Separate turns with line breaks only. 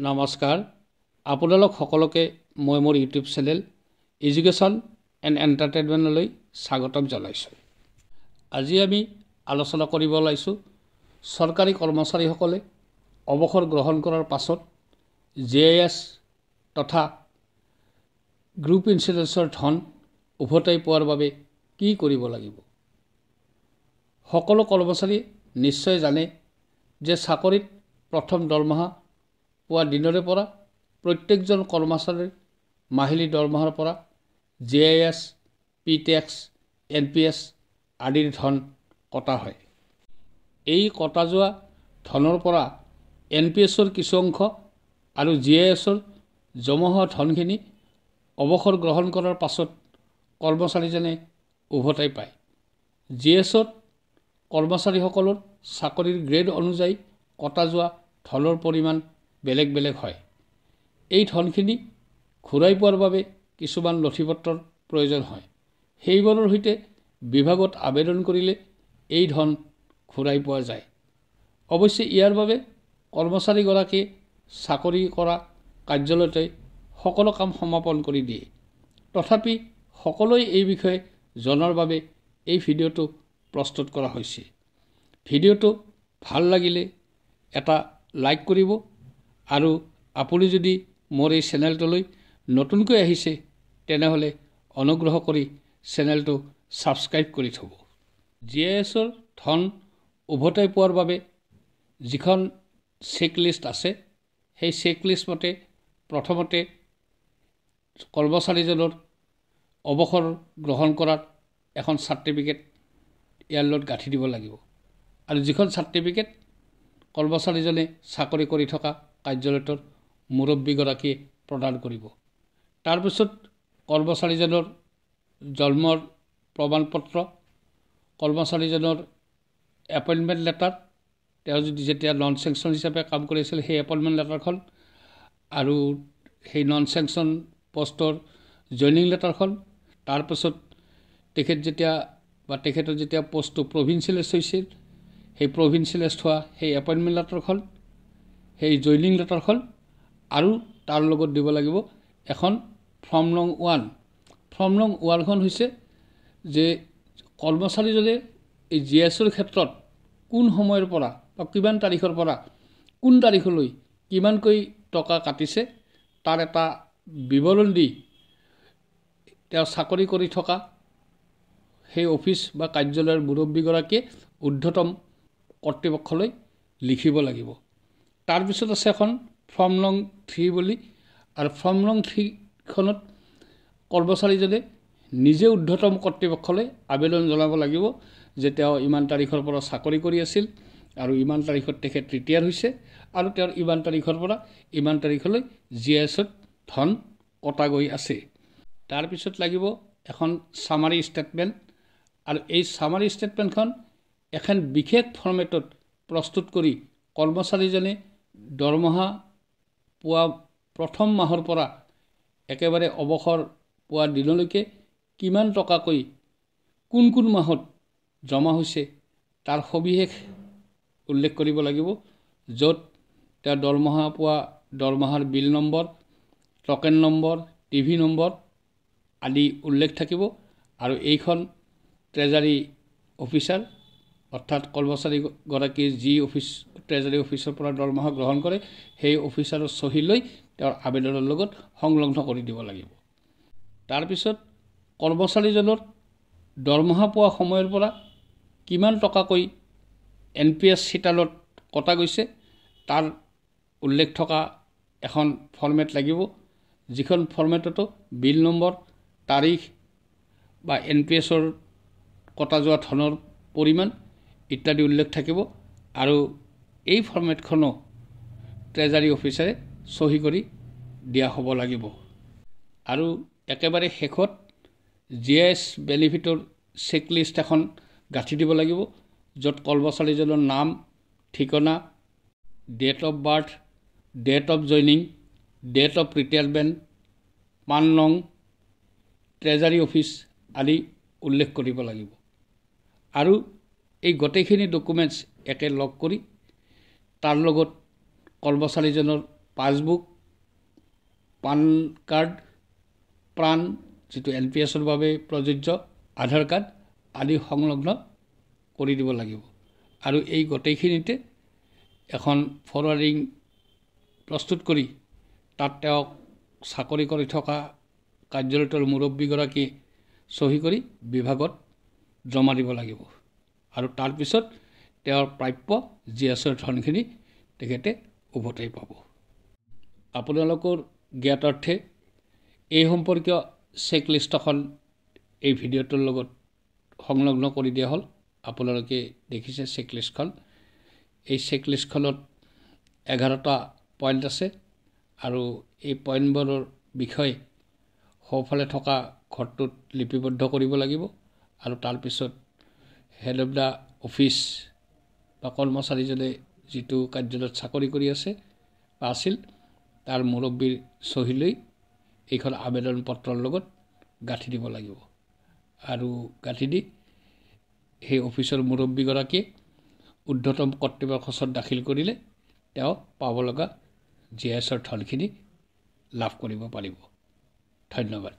নমস্কাৰ আপোনালোক সকলোকে মই মোৰ ইউটিউব চেনেল এডুকেশ্যন এণ্ড এণ্টাৰটেইনমেণ্টলৈ স্বাগতম জনাইছোঁ। আজি আমি আলোচনা কৰিব ওলাইছোঁ চৰকাৰী কৰ্মচাৰীসকলে অৱসৰ গ্ৰহণ কৰাৰ পাছত JIS তথা গ্ৰুপ ইঞ্চুৰেঞ্চৰ ধন উভতাই পোৱাৰ বাবে কি কৰিব লাগিব। সকলো কৰ্মচাৰীয়ে নিশ্চয় জানে যে চাকৰিত প্ৰথম দৰমহা পোৱা দিনৰে পৰা প্ৰত্যেকজন কৰ্মচাৰীৰ মাহিলী দৰমহাৰ পৰা JIS, PTax, NPS আদিৰ ধন কটা হয়। এই কটা যোৱা ধনৰ পৰা NPSৰ কিছু অংশ আৰু JISৰ জমা হোৱা ধনখিনি অৱসৰ গ্ৰহণ কৰাৰ পাছত কৰ্মচাৰীজনে উভতাই পায়। JISত কৰ্মচাৰীসকলৰ চাকৰিৰ গ্ৰেড অনুযায়ী কটা যোৱা ধনৰ পৰিমাণ বেলেগ বেলেগ হয়। এই ধনখিনি ঘূৰাই পোৱাৰ বাবে কিছুমান নথিপত্ৰৰ প্ৰয়োজন হয়। সেইবোৰৰ সৈতে বিভাগত আবেদন কৰিলে এই ধন ঘূৰাই পোৱা যায়। অৱশ্যে ইয়াৰ বাবে কৰ্মচাৰীগৰাকীয়ে চাকৰি কৰা কাৰ্যালয়তে সকলো কাম সমাপন কৰি দিয়ে। তথাপি সকলোৱে এই বিষয়ে জনাৰ বাবে এই ভিডিঅ'টো প্ৰস্তুত কৰা হৈছে। ভিডিঅ'টো ভাল লাগিলে এটা লাইক কৰিব আৰু আপুনি যদি মোৰ এই চেনেলটোলৈ নতুনকৈ আহিছে তেনেহ'লে অনুগ্ৰহ কৰি চেনেলটো ছাবস্ক্ৰাইব কৰি থ'ব। JISৰ ধন উভতাই পোৱাৰ বাবে যিখন চেকলিষ্ট আছে সেই চেকলিষ্ট মতে প্ৰথমতে কৰ্মচাৰীজনৰ অৱসৰ গ্ৰহণ কৰাৰ এখন চাৰ্টিফিকেট ইয়াৰ লগত গাঁঠি দিব লাগিব আৰু যিখন চাৰ্টিফিকেট কৰ্মচাৰীজনে চাকৰি কৰি থকা কাৰ্যালয়টোৰ মুৰব্বীগৰাকীয়ে প্ৰদান কৰিব। তাৰপিছত কৰ্মচাৰীজনৰ জন্মৰ প্ৰমাণপত্ৰ, কৰ্মচাৰীজনৰ এপইণ্টমেণ্ট লেটাৰ, তেওঁ যদি যেতিয়া নন চেংচন হিচাপে কাম কৰিছিল সেই এপইণ্টমেণ্ট লেটাৰখন আৰু সেই নন চেংচন পষ্টৰ জইনিং লেটাৰখন, তাৰপিছত তেখেতৰ যেতিয়া পষ্টটো প্ৰভিঞ্চিয়েলাইজ হৈছিল সেই প্ৰভিঞ্চিয়েলাইজ হোৱা সেই এপইণ্টমেণ্ট লেটাৰখন, সেই জইনিং লেটাৰখন আৰু তাৰ লগত দিব লাগিব এখন ফৰ্ম নং 1। ফৰ্ম নং 1খন হৈছে যে কৰ্মচাৰীজনে এই JISৰ ক্ষেত্ৰত কোন সময়ৰ পৰা বা কিমান তাৰিখৰ পৰা কোন তাৰিখলৈ কিমানকৈ টকা কাটিছে তাৰ এটা বিৱৰণ দি তেওঁ চাকৰি কৰি থকা সেই অফিচ বা কাৰ্যালয়ৰ মুৰব্বীগৰাকীয়ে ঊৰ্ধ্বতম কৰ্তৃপক্ষলৈ লিখিব লাগিব। তাৰপিছত আছে এখন ফৰ্ম নং 3 বুলি, আৰু ফৰ্ম নং 3খনত কৰ্মচাৰীজনে নিজে ঊৰ্ধ্বতম কৰ্তৃপক্ষলৈ আবেদন জনাব লাগিব যে তেওঁ ইমান তাৰিখৰ পৰা চাকৰি কৰি আছিল আৰু ইমান তাৰিখত তেখেত ৰিটায়াৰ হৈছে আৰু তেওঁৰ ইমান তাৰিখৰ পৰা ইমান তাৰিখলৈ JISত ধন কটা গৈ আছে। তাৰপিছত লাগিব এখন চামাৰী ষ্টেটমেণ্ট, আৰু এই চামাৰী ষ্টেটমেণ্টখন এখন বিশেষ ফৰ্মেটত প্ৰস্তুত কৰি কৰ্মচাৰীজনে দৰমহা পোৱা প্ৰথম মাহৰ পৰা একেবাৰে অৱসৰ পোৱা দিনলৈকে কিমান টকাকৈ কোন কোন মাহত জমা হৈছে তাৰ সবিশেষ উল্লেখ কৰিব লাগিব, য'ত তেওঁ দৰমহা পোৱা দৰমহাৰ bill number, token number, TV number আদি উল্লেখ থাকিব। আৰু এইখন ট্ৰেজাৰী অফিচাৰ অৰ্থাৎ কৰ্মচাৰীগৰাকীয়ে যি ট্ৰেজাৰী অফিচৰ পৰা দৰমহা গ্ৰহণ কৰে সেই অফিচাৰৰ চহী লৈ তেওঁৰ আবেদনৰ লগত সংলগ্ন কৰি দিব লাগিব। তাৰপিছত কৰ্মচাৰীজনৰ দৰমহা পোৱা সময়ৰ পৰা কিমান টকাকৈ NPS চিটালত কটা গৈছে তাৰ উল্লেখ থকা এখন ফৰ্মেট লাগিব, যিখন ফৰ্মেটতো বিল নম্বৰ, তাৰিখ বা NPSৰ কটা যোৱা ধনৰ পৰিমাণ ইত্যাদি উল্লেখ থাকিব। আৰু এই ফৰ্মেটখনো ট্ৰেজাৰী অফিচাৰে চহী কৰি দিয়া হ'ব লাগিব। আৰু একেবাৰে শেষত JIS বেনিফিটৰ চেকলিষ্ট এখন গাঁঠি দিব লাগিব, য'ত কৰ্মচাৰীজনৰ নাম, ঠিকনা, date of birth, date of joining, date of retirement, PAN নং, ট্ৰেজাৰী অফিচ আদি উল্লেখ কৰিব লাগিব। আৰু এই গোটেইখিনি ডকুমেণ্টছ একে লগ কৰি তাৰ লগত কৰ্মচাৰীজনৰ পাছবুক, পান কাৰ্ড, প্ৰাণ যিটো NPSৰ বাবে প্ৰযোজ্য, আধাৰ কাৰ্ড আদি সংলগ্ন কৰি দিব লাগিব। আৰু এই গোটেইখিনিতে এখন ফৰৱাৰ্ডিং প্ৰস্তুত কৰি তাত তেওঁক চাকৰি কৰি থকা কাৰ্যালয়টোৰ মুৰব্বীগৰাকী চহী কৰি বিভাগত জমা দিব লাগিব। আৰু তাৰপিছত তেওঁৰ প্ৰাপ্য GSৰ ধনখিনি তেখেতে উভতাই পাব। আপোনালোকৰ জ্ঞাতাৰ্থে এই সম্পৰ্কীয় চেকলিষ্ট এখন এই ভিডিঅ'টোৰ লগত সংলগ্ন কৰি দিয়া হ'ল। আপোনালোকে দেখিছে চেকলিষ্টখন। এই চেকলিষ্টখনত 11টা পইণ্ট আছে আৰু এই পইণ্টবোৰৰ বিষয়ে সোঁফালে থকা ঘৰটোত লিপিবদ্ধ কৰিব লাগিব। আৰু তাৰপিছত হেড অফ দ্য অফিচ বা কৰ্মচাৰীজনে যিটো কাৰ্যালয়ত চাকৰি কৰি আছে বা আছিল তাৰ মুৰব্বীৰ চহী লৈ এইখন আবেদন পত্ৰৰ লগত গাঁঠি দিব লাগিব। আৰু গাঁঠি দি সেই অফিচৰ মুৰব্বীগৰাকীয়ে ঊৰ্ধ্বতম কৰ্তৃপক্ষৰ ওচৰত দাখিল কৰিলে তেওঁ পাব লগা GSৰ ধনখিনি লাভ কৰিব পাৰিব। ধন্যবাদ।